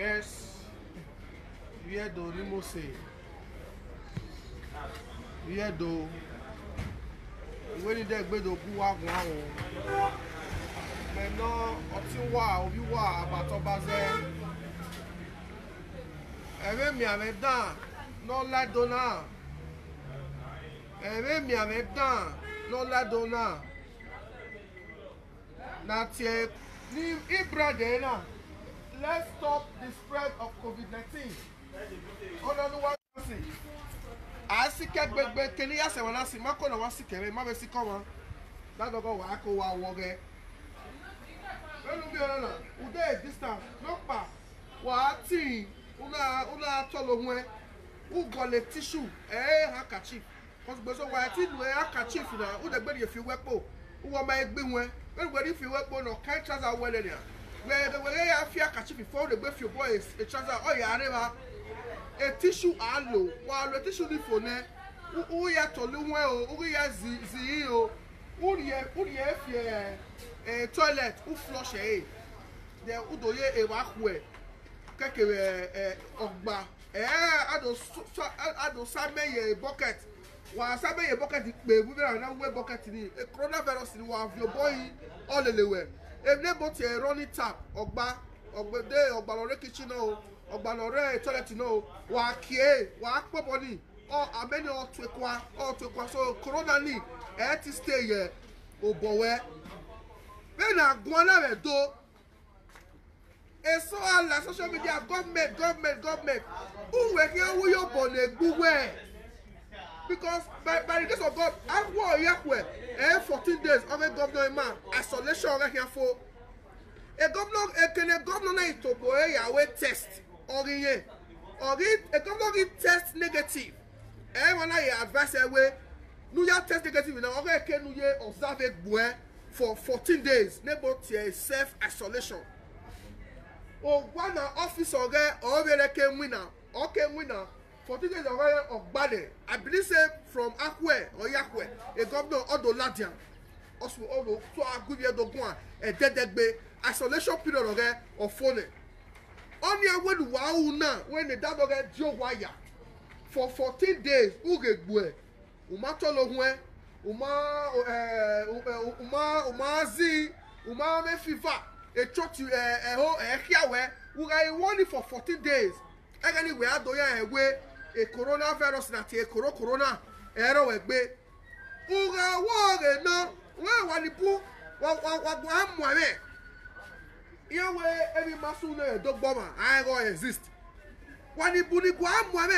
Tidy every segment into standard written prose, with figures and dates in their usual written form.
Yes, where do Limo say? Where do when you get bedo ku wa gun awon me no oti wa obi wa abato baze ebe mi ame dan no la dona ebe mi ame dan no la dona na tie ni ibrade na. Let's stop the spread of COVID-19. Ololuwa si. Asike gbegbe kini ya se wona si mako na wa si kere ma be si ko won. That go wa ko wa wo ge. Lolu bi ona na, ude distance, no pa. Wa ti una to lo hun e. U go le tissue, handkerchief. Cause gbe so wa ti lu handkerchief na, u de gbe di fi wepo. U wo ma egbe hun e. Gbe di fi wepo no kan trouser wele ni. Where the way I fear catch before the birth your boy is a trouser or ya a tissue allo while the tissue the phone who ya to luwe who ya zio who ya a toilet who flush a the udoye a wakwe keke ogba ado same a bucket while same a bucket baby and we bucket a coronavirus in one of your boy all the way. If they bought a running tap, Ogba Lore kitchen, Ogba Lore toilet, wa body, or a many or to equa, so Corona ni, to stay here, boy. When I go on do, and so all the social media, government, who were here, who you born a good way. Because by the grace of God, I war Yahweh 14 days of a governor man isolation right here for a governor to boy Yahweh test or a governor test negative. When I advise away, New Year test negative now. Okay, New Year observe it boy for 14 days. Nebo self isolation. Or one office or came winner. Okay, winner. 14 days of Bade, I believe say from Akwe or Yakwe, a governor Odo Ladian, also Odo, so I give you the one, a dead bay, isolation period of phone. Only a word wow now when the dad get Joe Wire for 14 days, Uge Bue, Umatolo Hue, Umazi, Umame Fifa, a church, a Hiawe, who I warning for 14 days. Anyway, I do ya away. A coronavirus na tie corona ero egbe uga woge no we wanipu wa amwame yewe every masu no dogboma I go exist wanipu ni kwa amwame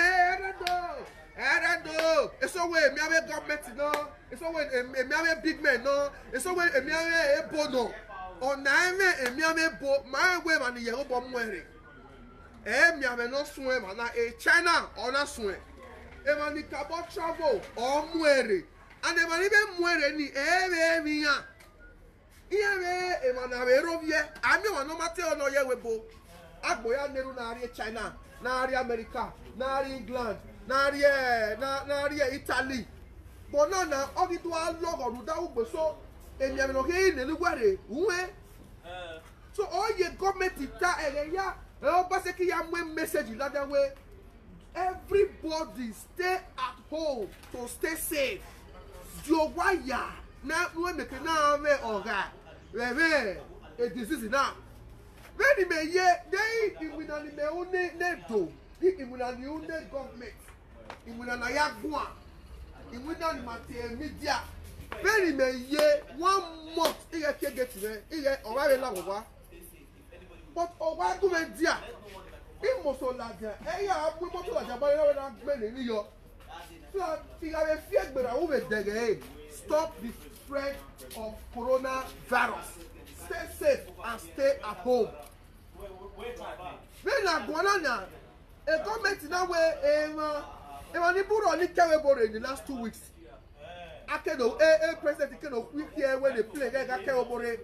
erado eso we mi ave government no eso we mi ave big men no eso we mi ave ebo no ona eme mi ave bo ma we ma ni yeho bo mwere mi ave no soe mana China ona soe e mani kabo travel o muere and e mani be muere ni mi ya e mana be rovie ami wa no mate ono ye webo agbo ya neru na ari China na ari America na ari England na ari Italy bona na ogitu a logo ruda ugbe so emi ave no ke ni luware uwe so all ye government ita ya message that way. Everybody stay at home to stay safe. Jowaya na we make na we oga. A disease now. When me ye they immunani me one nedo. Immunani one government. Immunani yagwa. Immunani mate media. When me ye 1 month iye ke get me iye owa la wa. But ọwọ́ agúnmẹ̀ díà ìmọ̀sọ̀làjà ẹ̀yà abúmọ̀sọ̀làjà bá yẹ́wọ́ náà gbẹ̀lẹ̀ níyọ. Ìyàwó fi ẹgbẹ̀rẹ̀ àwọn ọmọ ẹ̀dẹ̀gẹ̀ stop the spread of coronavirus. Stay safe and stay at home. Bẹ́ẹ̀ni àgbọ̀nà náà a government náà wẹ̀ ẹ̀wọ̀n ní búrọ̀ ní kẹ́wẹ́bọ̀rẹ̀ in the last 2 weeks. Akẹ́dọ̀ president kẹ́dọ̀ wípé ẹ̀wẹ̀ lè play ẹ̀ka kẹ́wẹ́bọ̀rẹ̀.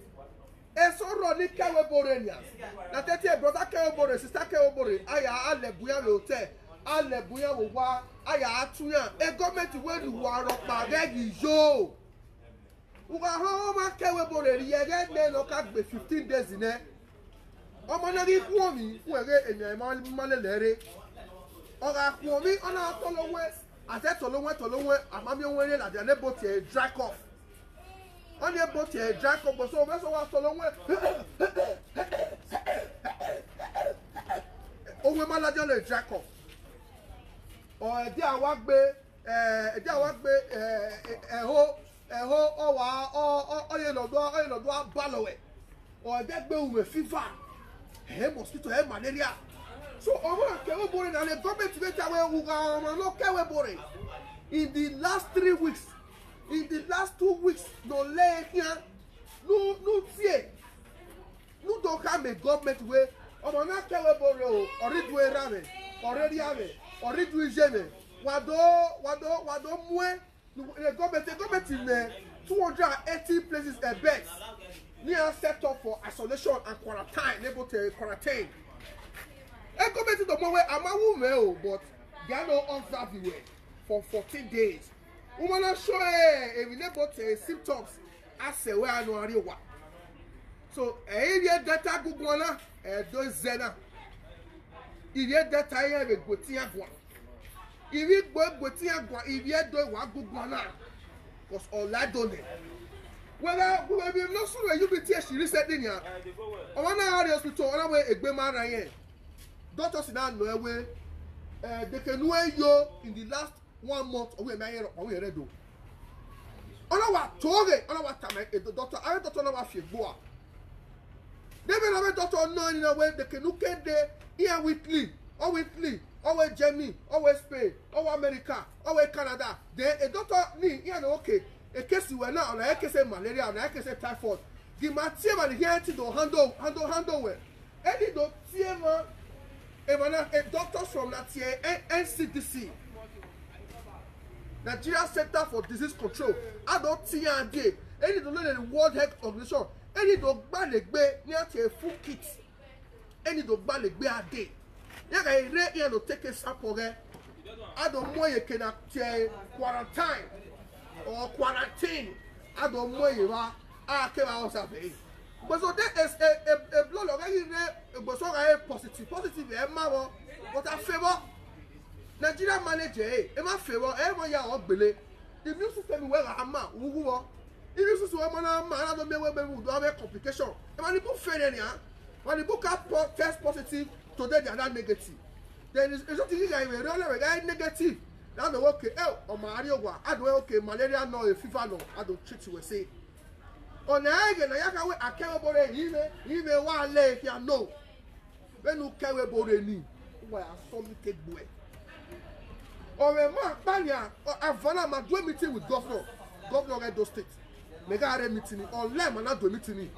Eso roni kewebore nia. Na tete brother kewebore, sister kewebore, aya alebuya we hotel, alebuya we wa, aya atuya. E government we du wa ropa gegi yo. Uga ho ma kewebore yege ne no ka gbe 15 days in e. ọmọ náà rí kú omi fún ẹ̀rẹ́ ènìyàn ìmọ̀lẹ́lẹ́rẹ́ ọ̀rọ̀ àpò omi ọ̀nà àtọ́lọ́wẹ́ àtẹ́tọ̀lọ́wẹ́ àmàmíwẹ́rẹ́ làdí ẹ̀lẹ́bọ̀ tiẹ̀ dry cough ọ̀nà ẹ̀bọ̀ tiẹ̀ dry cough bọ̀ sọ wọ́n sọ wọ́n àtọ́lọ́wẹ́ ohun ẹ̀ma ládìọ́ lè dry cough ẹ̀dí àwa gbé ẹ̀hó ọ̀wà ọ̀yẹ̀lọ́dọ̀ abálọ̀wẹ̀ ọ̀ẹ́dẹ́ gbé òwe fífà mosquito malaria so ọmọ akẹ́wé borí náà lè gọ́ọ̀mẹ̀ntì méjì àwọn ewu ọmọ ló kẹ́wé borí in the last 3 weeks in the last 2 weeks no lẹ́yìn no fear no don come a government way ọmọ náà kẹ́wé borí o ọ̀rídùú ẹ̀rá rẹ̀ ọ̀rẹ́ríà rẹ̀ ọ̀rídùú ìṣe rẹ̀ wàdó múẹ́ gọ́ọ̀mẹ̀ntì ní 280 places a bed near set up for isolation and quarantine able to quarantine. Government don't know where I'm but they are not observed for 14 days. Woman are sure we able to symptoms as a way I know what. So area data Google do zena. If you data here with Gotia Gua. If you go Gotia Gua, if you do what Google na, because all I don't know. Well, we have not sure you be teach recently here. I want to hospital on way egbe mara yen. Doctors now know way they can know you in the last 1 month away my year away redo. Ona wa toge, ona wa time the doctor I doctor na wa fi gbo. They be na doctor know in a way they can look at the here weekly, always Germany, always Spain, always America, always Canada. Then a doctor ni here no okay. A case you were now, and I can say malaria, and I can say typhoid. The material and here to handle well. Any doctor, a doctor from that year, NCDC, Nigeria Center for Disease Control. I don't see a day. Any to learn the World Health Organization. Any dog ballet near to a full kit. Any dog ballet a day. You can take a sample there. I don't know you can quarantine. Or quarantine, I don't know you are. I came out of it. But so there is a blood already there, but so I positive, but I favor Nigeria manager, my favor, every year of Billy. The immune system well, I'm not who are. If you see someone, I don't know whether we will have a complication. And when you put failure, when you book up test positive, today they are not negative. Then it's not easy, I will really negative. Now the okay, oh, Mario, I do okay, malaria no, a fever no, I don't treat you, say. On the again, I can't about it, even 1 leg, you know. When you carry about any, why I saw me take away. Or a man, Panya, or Havana, my do meeting with Governor Edo State. Make a meeting, or let me not do meeting.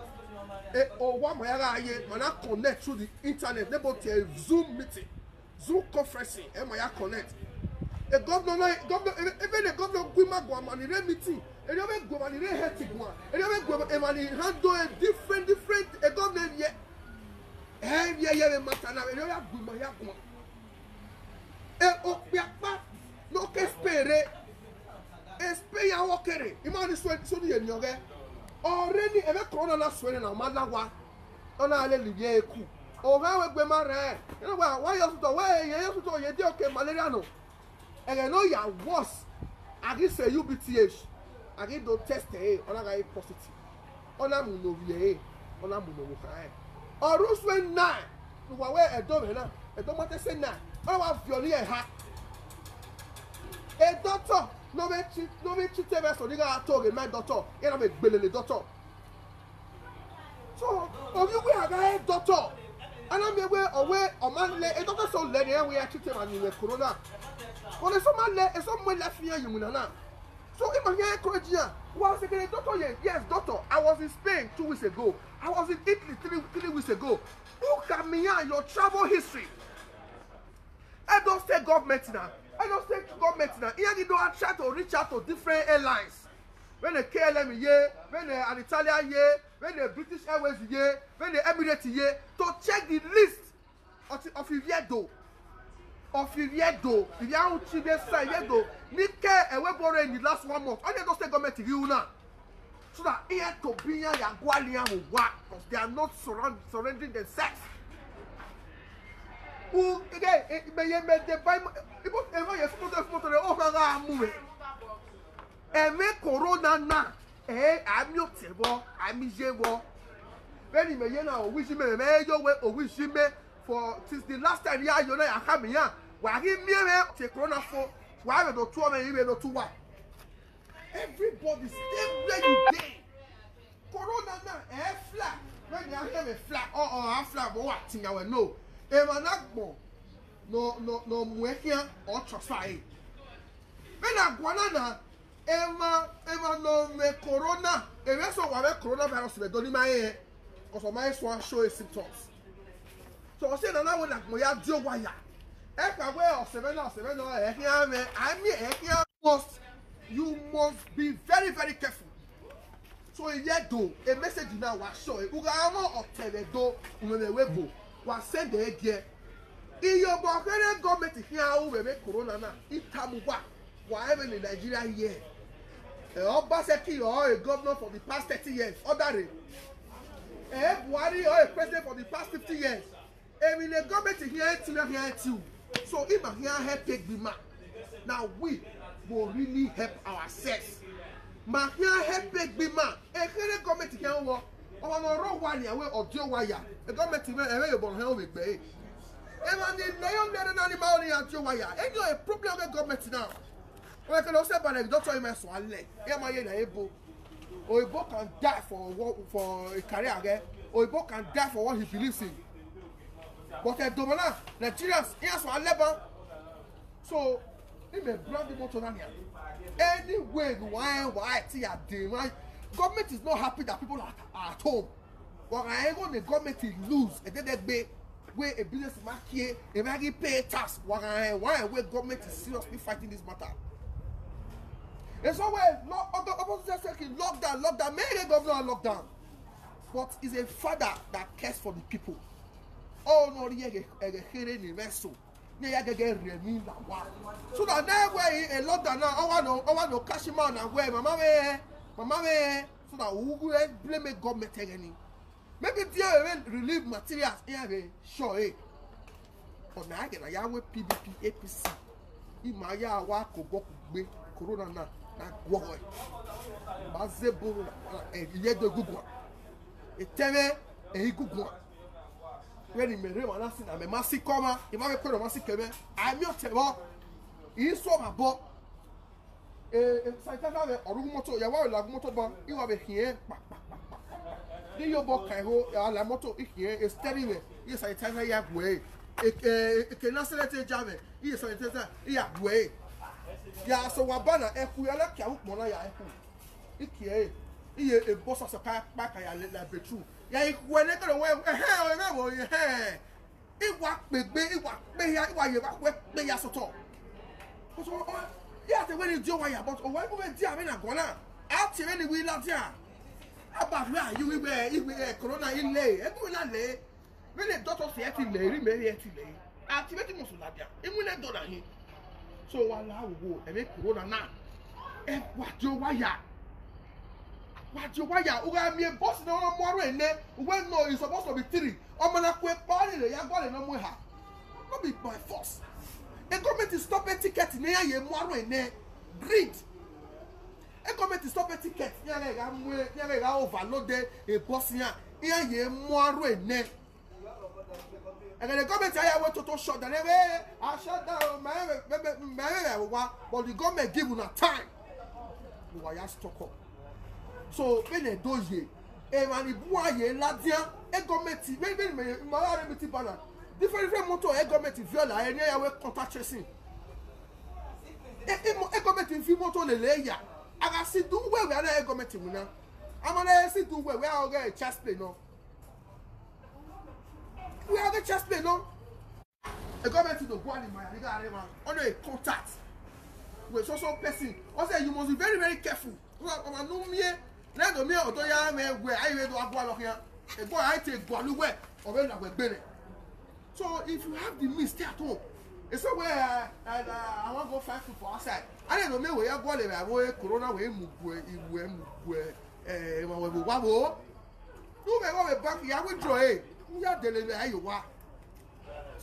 Or one my eye, man, I connect through the internet, they both a Zoom meeting, Zoom conferencing, and my connect. A governor, even the governor Guimagua man in a meeting, and you make go and hectic one, and you make go and handle a different a government yet. Yeah, Matana, and you have Guimagua. No que espere, espere a walker. Imagine Sony and Yoga. Already, ever corner last one in a Malawa on a Lily coup. Or where we marry. You know why you have to way, you have to do your okay, Maleriano. And I know you are worse. I give say UBTH. I give no test on a guy positive. On a munovie, on a munovuka. Or Rose when 9. You were a domina, a domata say 9. I want Violia hat. A doctor, no me cheat ever so nigga told my doctor. And I'm a billy doctor. So, you we have a doctor. And I'm away or man, a doctor so let we are cheating on you with corona. Well, if someone left here, you will not. So, if I'm here, Corregia, once again, doctor, yes, doctor, I was in Spain 2 weeks ago. I was in Italy 3 weeks ago. Look at me here, your travel history. I don't say government now. Here you don't try to reach out to different airlines. When the KLM here, when the Alitalia here, when the British Airways here, when the Emirates here, to check the list of Iviedo. If you are on Iviedo, Nike and Webore in the last 1 month. I don't say government to you now. So that here to be here, because they are not surrendering themselves ou me de bai ibo eva ye foto le o ga amu eme corona na ami otebo ami jewo when me ye na o wish me yo we o wish me for since the last time ya yo na ya ka me ya wa gi mi te corona for wa be do to me you be do to wa everybody stay where you dey corona na flat when you hear me flat or flat but what thing I will know e ma na gbo no muekia or transfer e when agwana na ema no me corona e we so wa coronavirus be do ni ma e cause of my so show symptoms so say na we like mo ya dio wire e ka we o 7 no e hia me I mean e hia you must be very very careful so yet do a message now was show u ga mo otele do we webo wa send e die iyo bo kere government hia o we corona na itamu wa even in Nigeria here Obaseki or a governor for the past 30 years other Buhari or a president for the past 50 years I mean the government here too so if I here help take the man now we will really help ourselves ma here help take the man the government here wo o no ro wa ni awe odio wire the government here e bo he o be gbe e man the lion there na animal ni odio wire e no a problem with government now we can also by the doctor in my swale e ma ye na ebo Oyibo can die for a career again. Oyibo can die for what he believes in. But Domana, Nigerians, he has one level. So, he may brand the motor down here. Anyway, why, government is not happy that people are at home. But I ain't going to government to lose. And then they where a business market here, a man pay tax. Why government is seriously fighting this matter? It's always lockdown, many governors lockdown. But it's a father that cares for the people. Oh no, so that now where a lockdown now, I want to cash him out and where mama so that who will blame a government again. Maybe they relieve materials here, sure. But now again, I have PDP, APC. Imaya wa kogoku corona na. Boy, Mazebo, a Google. A teme, a Google. When he made one, I'm a massive comma, if I put a massive came, I'm your table. He saw my boat. A Santana or Moto, Yawa, la motorbomb, you have a here. The your boat can go, la moto here is telling me, yes, I tell you way. A cannot say Jame, yes, I tell you way. Ya so wabana eku ya la kia ukmona ya eku ikie iye e boss of pa ka ya la betru ya iku ene ko we wo iwa pegbe ya iwa ye ba pe ya soto so ya te we di owa ya but o wa ko be di ame na gona out here ni we la dia about where you we corona ile e ko la le we le doctor se ti le ri me ri ti le activate mo so la dia e mu le do na hin so wala wo ebe corona na e wajo wire uga mi boss na mo aro ene we no is supposed to be 3 o mana ko e pari le ya gole no mo ha no be by force the government is stop a ticket na ya ye mo aro ene greed the government is stop a ticket ya ga overload e boss ya ye mo aro ene. And then the government I went to shut down. I shut down but the government give you time. You are stuck up. So when they do ye, man, if you are ye, Ladia, a government, maybe my banner. Different motor, a government viola, and I will contact tracing. A government in few motor the layer. I can see do where we are a government. I'm gonna see do where we are get a chest play no. We have the chest play, no? A government to go in my on a contact with social person. Also, you must be very, very careful. Let me or where I read to here. A boy I take Gualuwe or when I were better. So if you have the means, stay at home. It's somewhere I want to go find food for outside. I don't know where you're going. I will corona way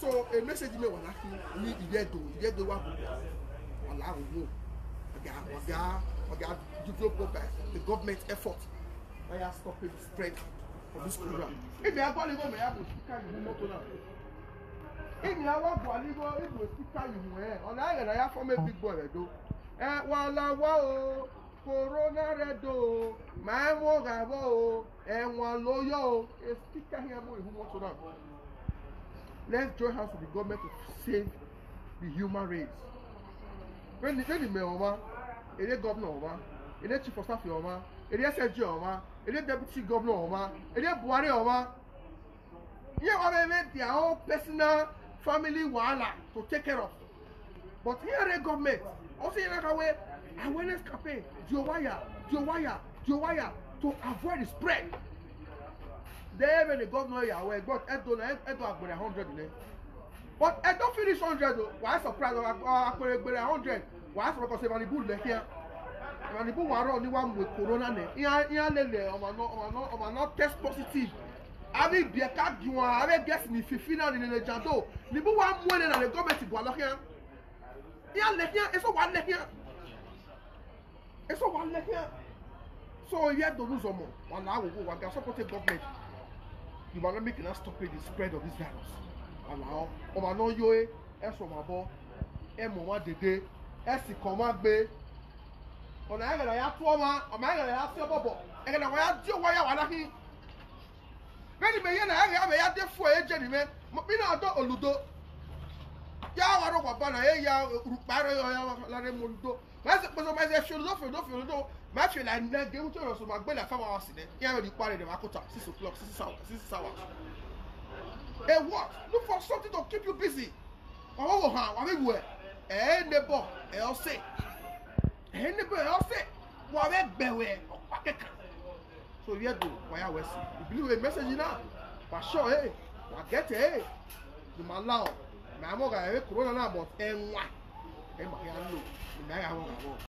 So a message me wala ni iyedo wa go wala wo oga develop the government effort I have stopped the spread of this program. If you are going to me have speaker you moto na. If you are going to if you speaker you ona I have form a big boy do. Wala wa o corona redo ma wo ga wo won loyo a speaker here mo who moto na. Let's join hands with the government to save the human race. When the mayor, any governor, any chief of staff, any SSG, any deputy governor, any Buhari, you have their own personal family wala to take care of. But here the government also in a way awareness campaign, Jowaya, to avoid the spread. There when the governor is aware, God, Edo 100 in it. But I don't finish 100 though. Why surprise? I could 100. Why because if Manibu left here, Manibu were only one with corona. I'm not test positive. I mean, be a cat, you are a guest in 15 in the Jando. Nibu one more than the government to go here. Yeah, left here. It's a one left here. It's a one left here. So, you have to do some more. One hour, one can support the government. You are not making us stop the spread of this virus. Allow, on no yoe, as from above, M1 de as the command bay. On I got a have 4 man, a man I have your bubble, and I have your wire. Many may have a deaf for a gentleman, Mopina or Ludo. Ya don't want to ya Laremundo. That's a should love for Ludo. Match and I give to us my belly 5 hours in it. You already parted the Makota 6 o'clock, 6 hours. Hey, what? Look for something to keep you busy. Oh, how? I mean, where? And the boy, I'll say. And the boy, I'll say. What a bear. So, you do. Why I was see. You believe a message now? For sure, hey. I get it, hey. You my love. My mother, I have corona, but and what? And my